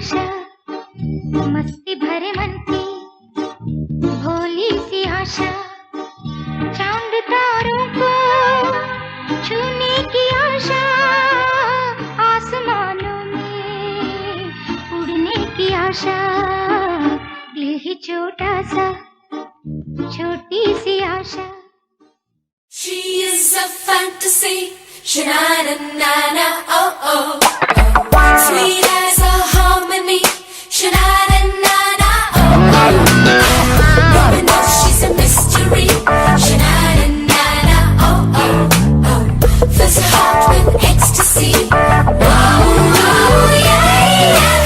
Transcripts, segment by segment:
आशा, मस्ती भरे मन की भोली सी आशा, चांद तारों को छूने की आशा, आसमानों में उड़ने की आशा, दिल ही छोटा सा छोटी सी आशा। She is a fantasy, sha-na-na-na-na, oh-oh. Sweet as a harmony, sha-na-na-na-na, oh-oh. Robin knows she's a mystery, sha-na-na-na-na, oh-oh. Fills her heart with ecstasy, oh, yeah, yeah.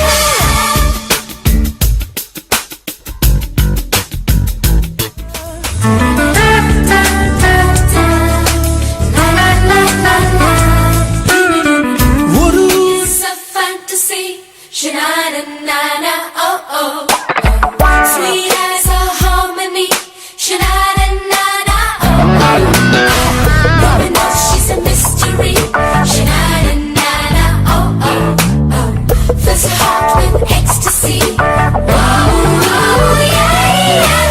Sha-na-na-na-na, oh-oh. Sweet as a harmony, sha-na-na-na-na, oh-oh. Robin knows she's a mystery, sha-na-na-na-na, oh-oh. Fills her heart with ecstasy, oh, yeah, yeah.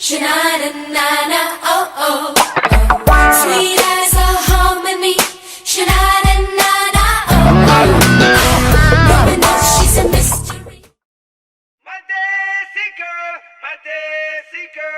Sha-na-na-na-na, oh-oh. Sweet as a harmony, sha-na-na-na-na, oh-oh. Robin knows she's a mystery. My Desi girl, my Desi girl.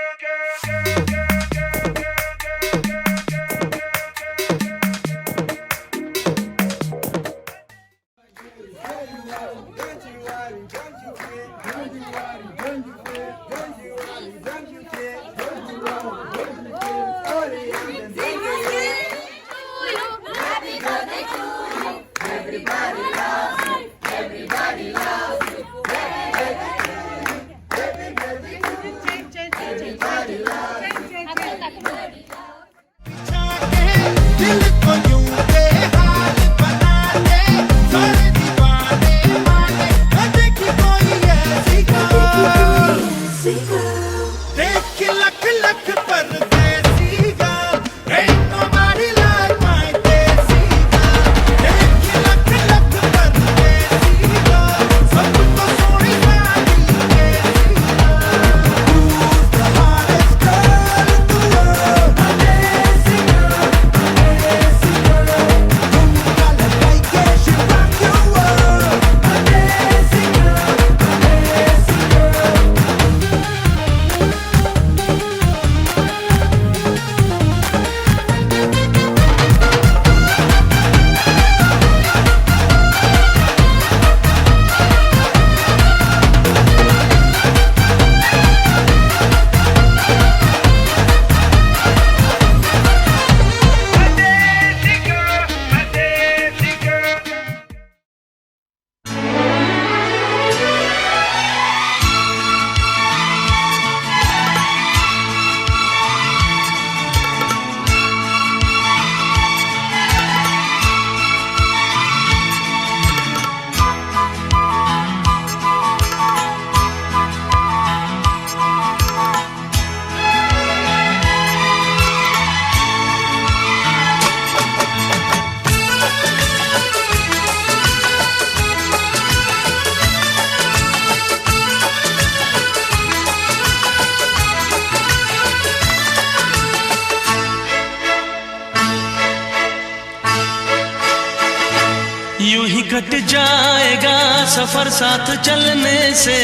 यूं ही cut जाएगा सफर साथ चलने से,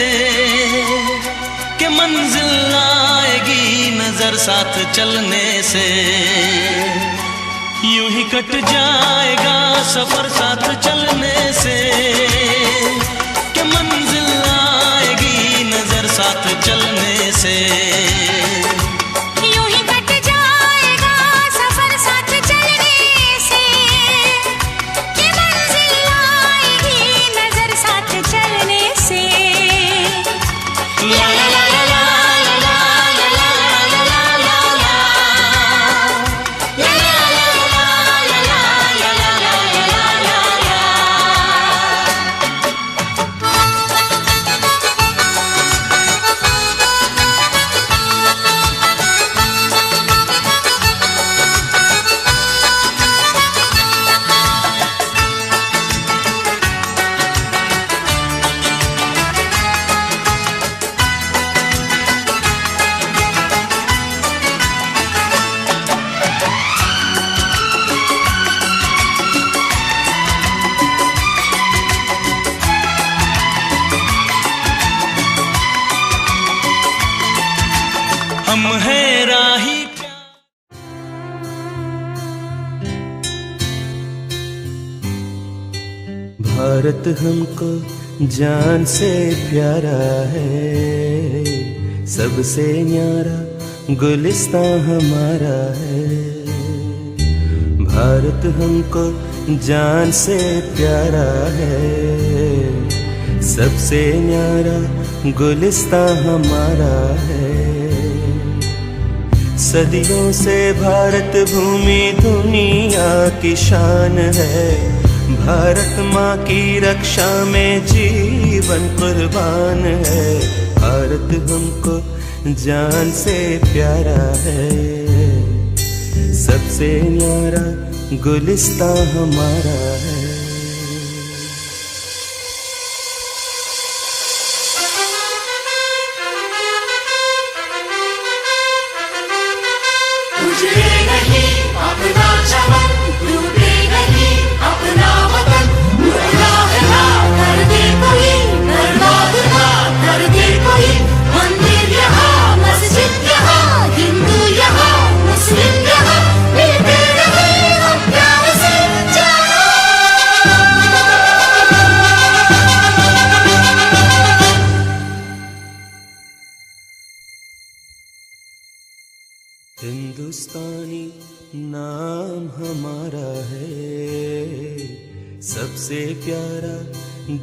कि मंजिल आएगी नजर साथ चलने से। यूं ही कट जाएगा सफर साथ चलने से, कि मंजिल आएगी नजर साथ चलने से। भारत हमको जान से प्यारा है, सबसे न्यारा गुलिस्तां हमारा है। भारत हमको जान से प्यारा है, सबसे न्यारा गुलिस्तां हमारा है। सदियों से भारत भूमि दुनिया की शान है, भारत माँ की रक्षा में जीवन कुर्बान है। भारत हमको जान से प्यारा है, सबसे न्यारा गुलिस्तां हमारा है। तुझे नहीं अपना चमन, टूटे नहीं अपना वतन, मुर्दा है ना कर दे कोई, बर्बाद ना कर दे कोई। मंदिर यहाँ, मस्जिद यहाँ, हिंदू यहाँ, मुस्लिम यहाँ, मिलते रहे हम प्यार से जाना। हिंदुस्तानी नाम हमारा है, सबसे प्यारा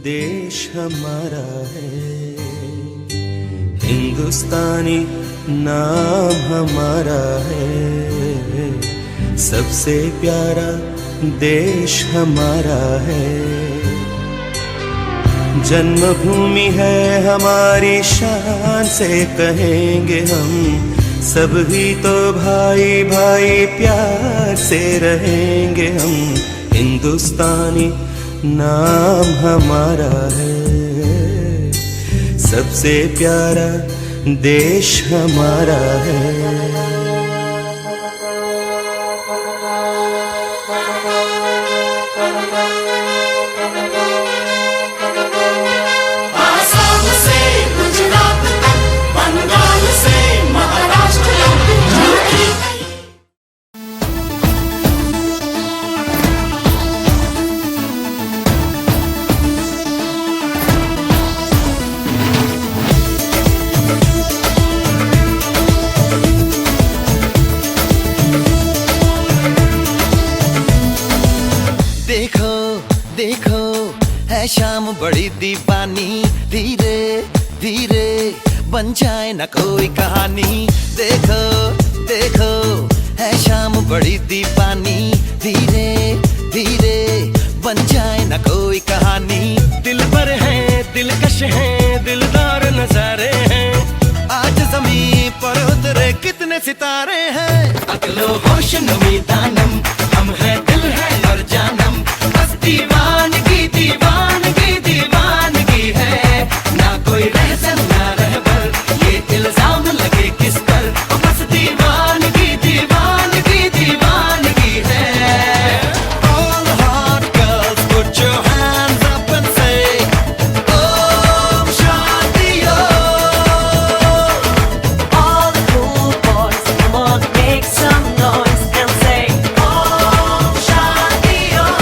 देश हमारा है। हिंदुस्तानी नाम हमारा है, सबसे प्यारा देश हमारा है। जन्मभूमि है हमारी शान से कहेंगे हम, सब ही तो भाई भाई प्यार से रहेंगे हम। हिंदुस्तानी नाम हमारा है, सबसे प्यारा देश हमारा है। आसाम से गुजरात तक, बंगाल से महाराष्ट्र तक, जाती देखो देखो है शाम बड़ी दीवानी, धीरे धीरे बन जाए न कोई कहानी। देखो देखो है शाम बड़ी दीवानी, धीरे धीरे बन जाए न कोई कहानी। दिल भर है, दिलकश है, दिलदार नजारे हैं, आज जमीन पर उतरे कितने सितारे हैं। अकलो होश नमी दानम, हम है दिल है और जानम, बस दीवानगी दीवानगी दीवानगी है। ना कोई रहसन ना रहबर, ये इल्जाम लगे किस पर, बस दीवानगी दीवानगी दीवानगी है। All the hot girls put your hands up and say Om Shanti Om. All the cool boys, come on, make some noise and say Om Shanti Om.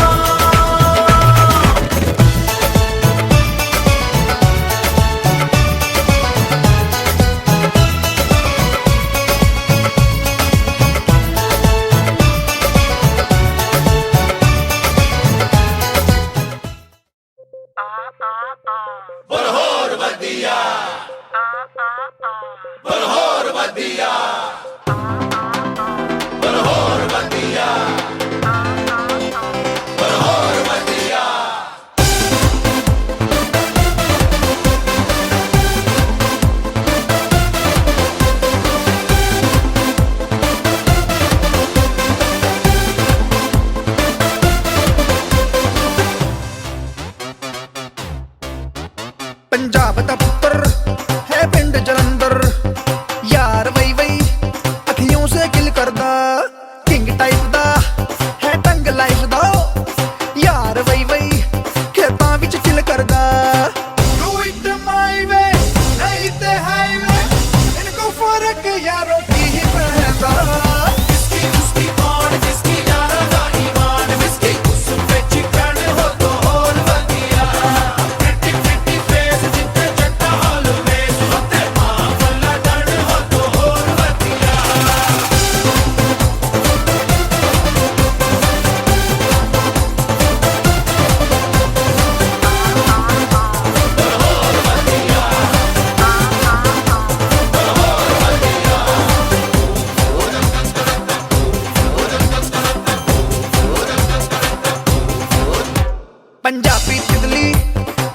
Punjab दा पुत्तर है पिंड जलंधर, यार वही वही अखियों से किल करदा, किंग टाइप दा है टंग लाइफ दा, यार वही वही खेतां विच चिल करदा। Do it my way, नहीं ते highway, इनको फर्क यारों की ही पहनदा। इसकी उसकी कौन, जिसकी यारा दा ईमान, इसकी उस पे चिकन हो तो और वधिया। पंजाबी तितली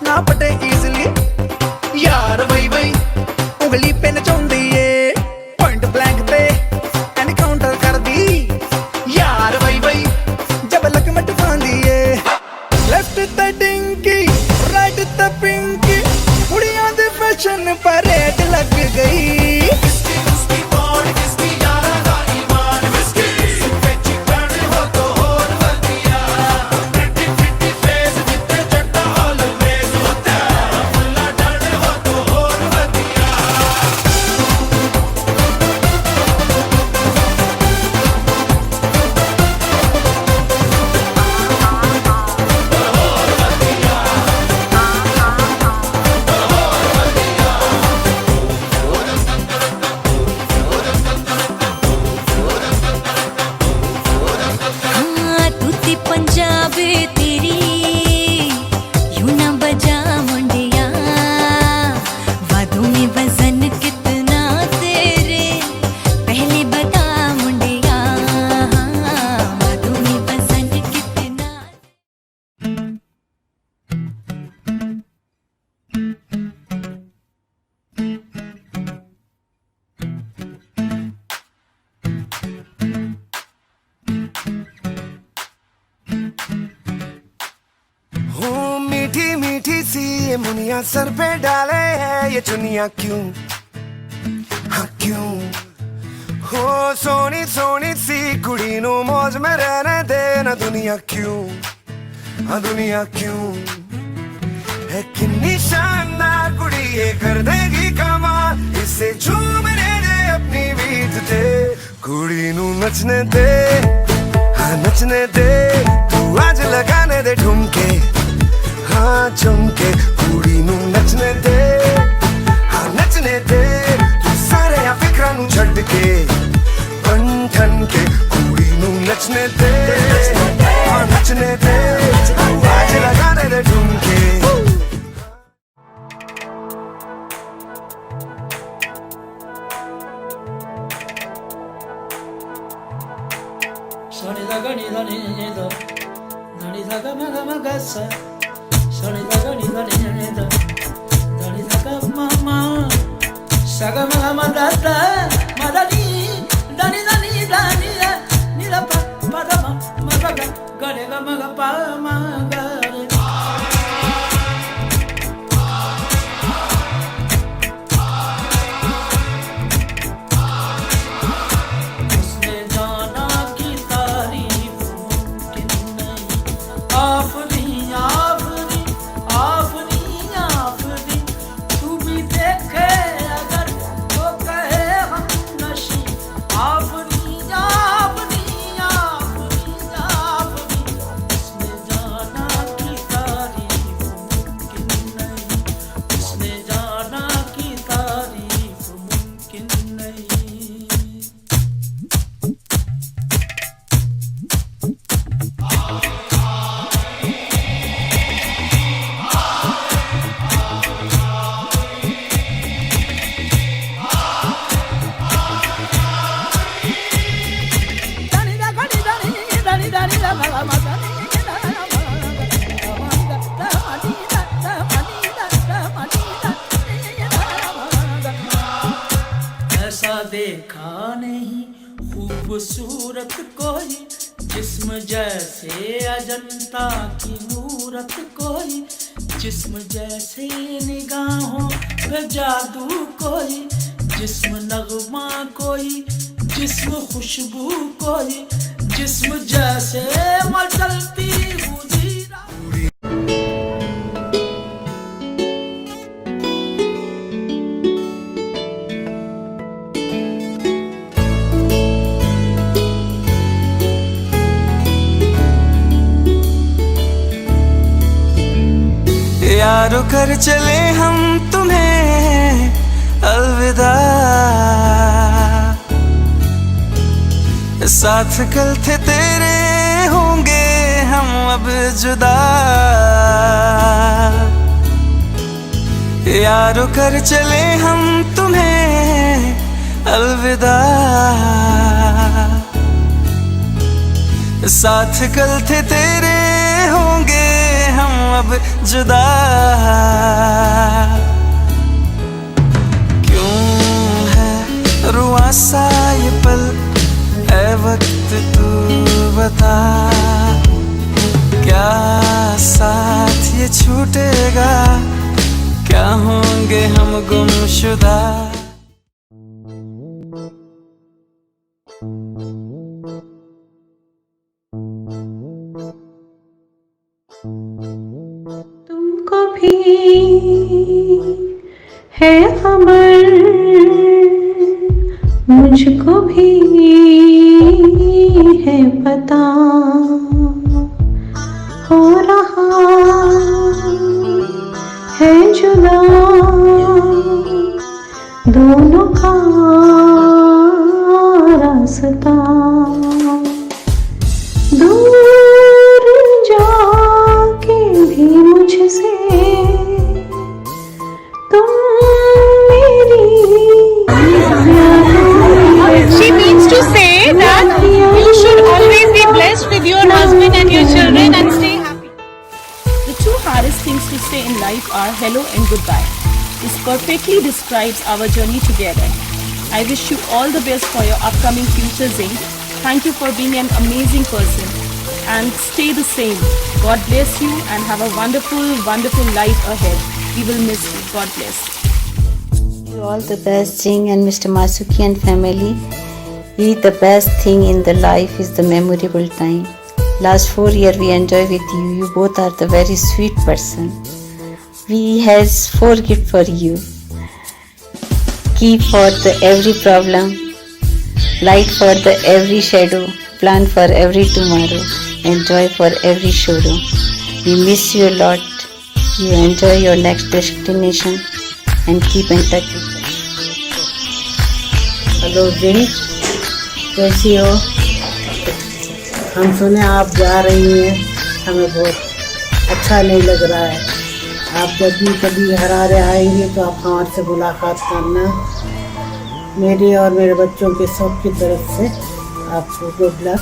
ना पटे इजली यार वही वही उंगली पे नचाउंदी ए पॉइंट ब्लैंक ते एनकाउंटर कर दी यार वही वही जब लकमट फांदी ए लेफ्ट ते डिंकी राइट ते पिंकी कुड़ियां दे फैशन परेड लग गई मीठी मीठी सी ये मुनिया सर पे डाले है ये चुनिया क्यों, हाँ क्यों हो सोनी सोनी सी कुड़ी नू मौज में रहने देना दुनिया क्यों, हाँ दुनिया क्यों है कितनी शानदार कुड़ी ये कर देगी कमाल इसे झूमने दे अपनी बीत दे कुड़ी नू नचने दे, हाँ नचने दे तू आज लगाने दे ठुमके हाँ चमके कुड़ी नू नचने दे हाँ नचने दे तू सारे आ फिक्रां नू छड्ड के बन ठन के कुड़ी नू नचने दे हाँ नचने दे तू आज लगाने दे ठुमके Sonny da gani da ni ni da, nani da ga ma ga sa. Sonny da gani da ni ni da, nani da ga ma. Saga ma da ma da ni da ni da ni da pa da ma ga ga ne ga ma ga pa ma ga re. ऐसा देखा नहीं खूबसूरत कोई जिस्म जैसे अजंता की मूरत कोई जिस्म जैसे निगाहों पे जादू कोई जिस्म नगमा कोई जिस्म खुशबू कोई जिस्म जैसे मचलती हुजीरा यारो कर चले हम तुम्हें अलविदा साथ कल थे तेरे होंगे हम अब जुदा यारो कर चले हम तुम्हें अलविदा साथ कल थे तेरे होंगे हम अब जुदा। क्यों है रुआ सा ये पल, है वक्त तू बता। क्या साथ ये छूटेगा, क्या होंगे हम गुमशुदा। तुमको भी है खबर, मुझको भी है पता, हो रहा है जुदा दोनों का रास्ता। दूर जाके भी मुझसे तुम मेरी She means to say that you should always be blessed with your husband and your children and stay happy. The two hardest things to say in life are hello and goodbye. This perfectly describes our journey together. I wish you all the best for your upcoming future, Zing. Thank you for being an amazing person and stay the same. God bless you and have a wonderful, wonderful life ahead. We will miss you. God bless. You all the best, Zing and Mr. Masuki and family. The best thing in the life is the memorable time. Last 4 years we enjoy with you. You both are the very sweet person. We has 4 gifts for you. Key for the every problem, light for the every shadow, plan for every tomorrow, and joy for every sorrow. We miss you a lot. You enjoy your next destination and keep in touch with us. Hello Jing, कैसी हो? हम सुने आप जा रही हैं, हमें बहुत अच्छा नहीं लग रहा है। आप जब भी कभी हरारे आएंगे तो आप हमारे से मुलाकात करना। मेरे और मेरे बच्चों के सबकी तरफ से आपको good luck.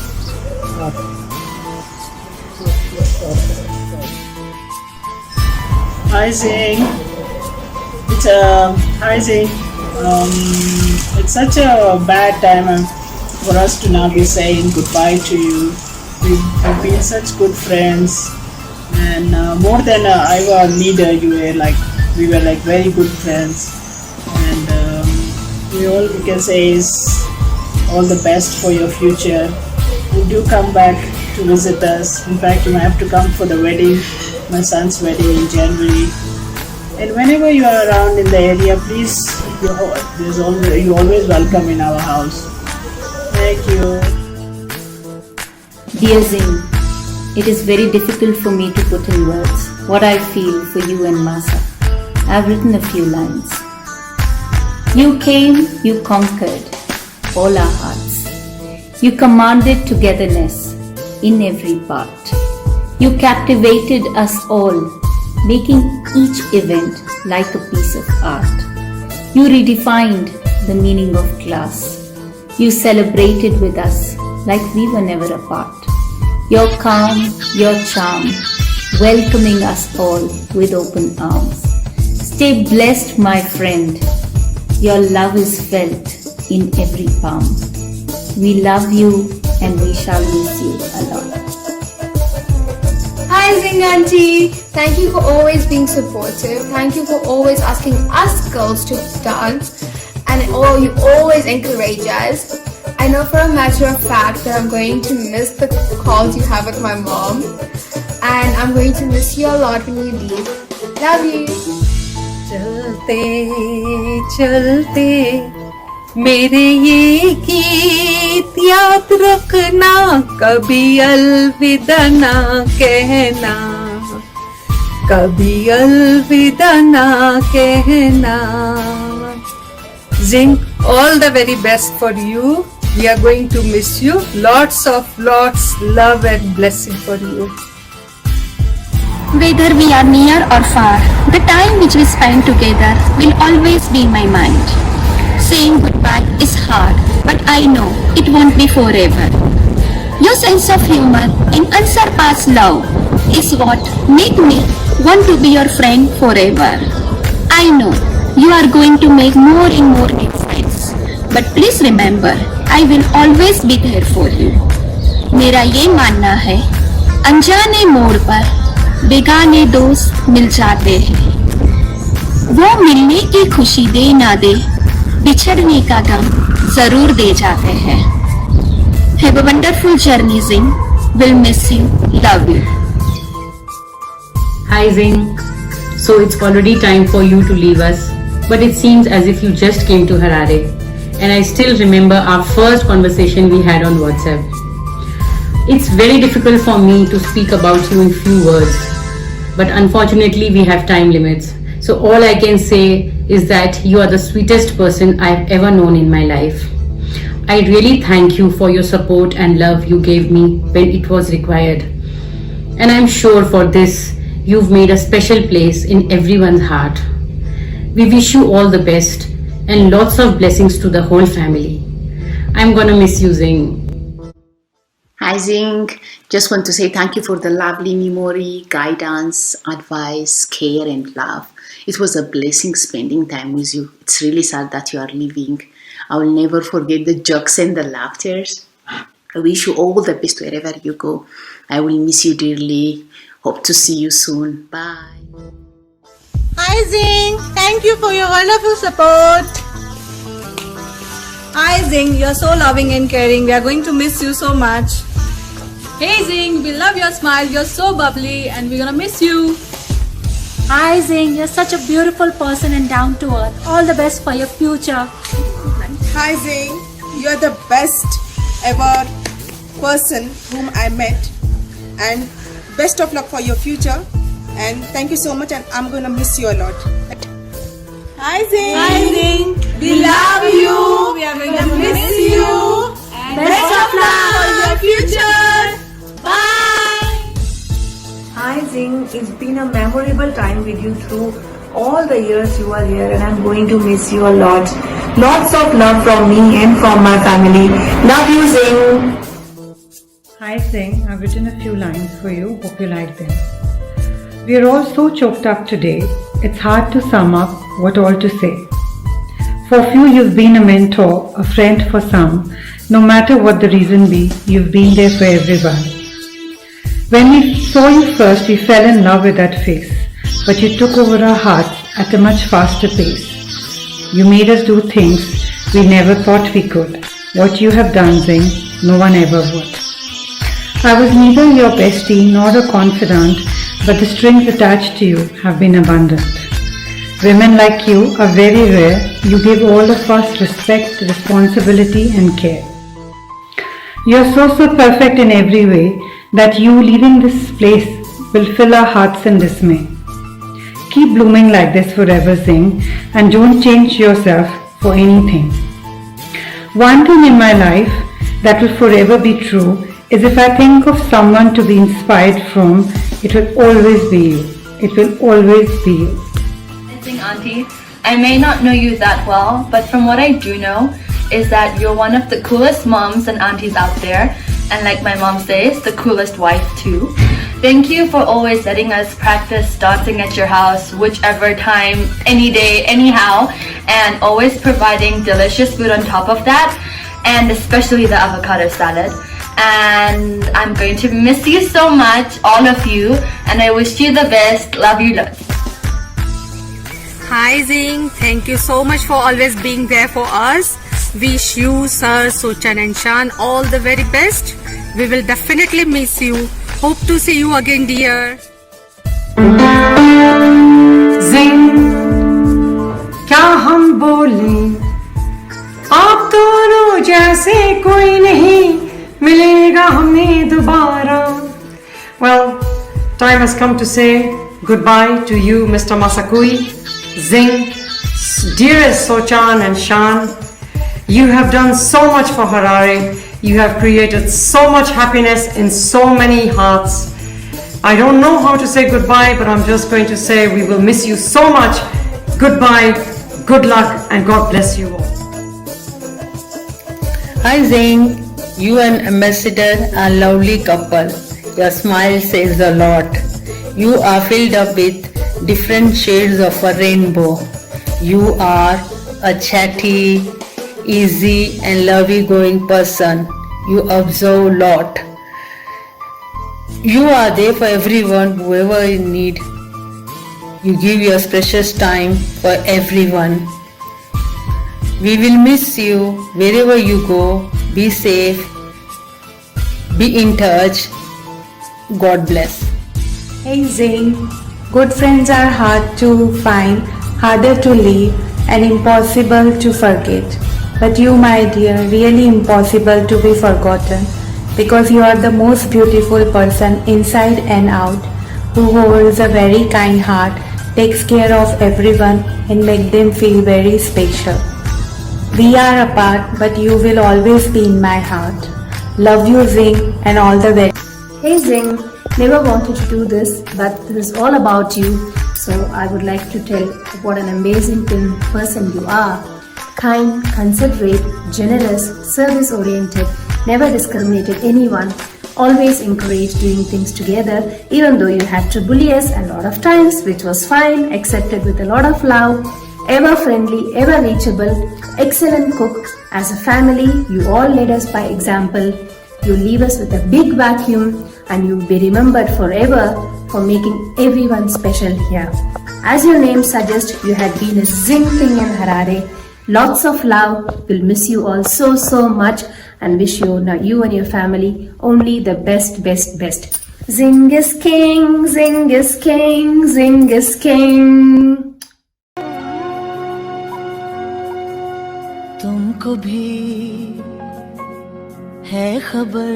Hi Zing. Hi Zing. It's such a bad time for us to now be saying goodbye to you. We've been such good friends, and more than I was a leader, we were like very good friends, and all we can say is all the best for your future. You do come back to visit us. In fact, you might have to come for the wedding, my son's wedding in January. And whenever you are around in the area, please, you're always welcome in our house. Thank you. Dear Zing, it is very difficult for me to put in words what I feel for you and Masa. I have written a few lines. You came, you conquered all our hearts. You commanded togetherness in every part. You captivated us all, making each event like a piece of art. You redefined the meaning of class. You celebrated with us like we were never apart. Your calm, your charm, welcoming us all with open arms. Stay blessed, my friend. Your love is felt in every palm. We love you and we shall miss you a lot. Hi Zing Auntie! Thank you for always being supportive. Thank you for always asking us girls to dance, and you always encourage us. I know for a matter of fact that I'm going to miss the calls you have with my mom, and I'm going to miss you a lot when you leave. Love you! चलते चलते मेरे ये गीत याद रखना, कभी अलविदा ना कहना, कभी अलविदा ना कहना। Zing, all the very best for you. We are going to miss you. Lots love and blessing for you. Whether we are near or far, the time which we spend together will always be in my mind. Saying goodbye is hard, but I know it won't be forever. Your sense of humor and unsurpassed love is what make me want to be your friend forever. I know you are going to make more and more new friends, but please remember, I will always be there for you. मेरा ये मानना है, अनजाने मोड़ पर बेगाने दोस्त मिल जाते हैं। वो मिलने की खुशी दे ना दे, बिछड़ने का गम जरूर दे जाते हैं। Have a wonderful journey, Zing. Will miss you. Love you. Hi Zing. So it's already time for you to leave us, but it seems as if you just came to Harare. And I still remember our first conversation we had on WhatsApp. It's very difficult for me to speak about you in few words, but unfortunately we have time limits. So all I can say is that you are the sweetest person I've ever known in my life. I really thank you for your support and love you gave me when it was required. And I'm sure for this, you've made a special place in everyone's heart. We wish you all the best and lots of blessings to the whole family. I'm gonna miss you, Zing. Hi Zing, just want to say thank you for the lovely memory, guidance, advice, care and love. It was a blessing spending time with you. It's really sad that you are leaving. I will never forget the jokes and the laughters. I wish you all the best wherever you go. I will miss you dearly. Hope to see you soon. Bye. Hi Zing, thank you for your wonderful support. Hi Zing, you're so loving and caring. We are going to miss you so much. Hey Zing, we love your smile. You're so bubbly and we're gonna miss you. Hi Zing, you're such a beautiful person and down to earth. All the best for your future. Hi Zing, you're the best ever person whom I met, and best of luck for your future, and thank you so much, and I'm gonna miss you a lot. Hi Zing! Hi Zing, we love you. We are going to miss you. And best of luck for your future. Bye. Hi Zing, it's been a memorable time with you through all the years you are here, and I'm going to miss you a lot. Lots of love from me and from my family. Love you Zing. Hi Zing, I've written a few lines for you. Hope you like them. We are all so choked up today, it's hard to sum up what all to say. For a few you've been a mentor, a friend for some. No matter what the reason be, you've been there for everyone. When we saw you first, we fell in love with that face, but you took over our hearts at a much faster pace. You made us do things we never thought we could. What you have done, Zing, no one ever would. I was neither your bestie nor a confidant, but the strings attached to you have been abundant. Women like you are very rare. You give all of us respect, responsibility and care. You are so perfect in every way that you leaving this place will fill our hearts in dismay. Keep blooming like this forever, Zing, and don't change yourself for anything. One thing in my life that will forever be true is if I think of someone to be inspired from, it will always be you. It will always be you. Zing Auntie, I may not know you that well, but from what I do know is that you're one of the coolest moms and aunties out there, and like my mom says, the coolest wife too. Thank you for always letting us practice dancing at your house, whichever time, any day, anyhow, and always providing delicious food on top of that, and especially the avocado salad. And I'm going to miss you so much, all of you, and I wish you the best. Love you lots. Hi Zing, thank you so much for always being there for us. Wish you, Sir, Sochan and Shan all the very best. We will definitely miss you. Hope to see you again, dear. Zing, क्या हम बोलें, आप दोनों जैसे कोई नहीं मिलेगा हमें दोबारा. Well, time has come to say goodbye to you, Mr. Masakui, Zing, dearest Sochan and Shan. You have done so much for Harare. You have created so much happiness in so many hearts. I don't know how to say goodbye, but I'm just going to say we will miss you so much. Goodbye, good luck, and God bless you all. Hi Zing, you and Ambassador are a lovely couple. Your smile says a lot. You are filled up with different shades of a rainbow. You are a chatty, easy and lovey-going person. You observe a lot. You are there for everyone, whoever in need. You give your precious time for everyone. We will miss you wherever you go. Be safe. Be in touch. God bless. Hey Zing, good friends are hard to find, harder to leave, and impossible to forget. But you, my dear, really impossible to be forgotten, because you are the most beautiful person inside and out, who holds a very kind heart, takes care of everyone, and make them feel very special. We are apart, but you will always be in my heart. Love you, Zing, and all the best. Hey Zing, never wanted to do this, but this is all about you. So I would like to tell what an amazing person you are. Kind, considerate, generous, service-oriented, never discriminated anyone, always encouraged doing things together, even though you had to bully us a lot of times, which was fine, accepted with a lot of love, ever friendly, ever reachable, excellent cook. As a family, you all led us by example. You leave us with a big vacuum, and you'll be remembered forever for making everyone special here. As your name suggests, you had been a Zing thing in Harare. Lots of love. We'll miss you all so much and wish you and your family only the best. Zing is king, Zing is king, Zing is king. तुमको भी है खबर,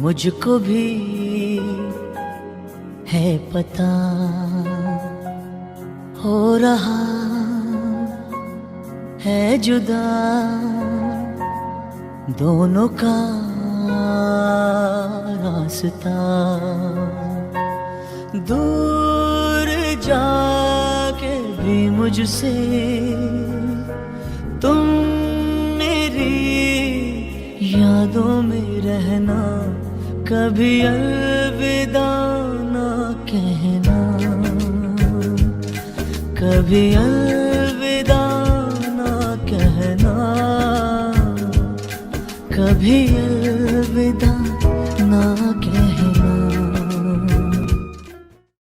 मुझको भी है पता, हो रहा है जुदा दोनों का रास्ता। दूर जाके भी मुझसे तुम मेरी यादों में रहना, कभी अलविदा ना कहना, कभी अलविदा ना कहना, कभी अलविदा ना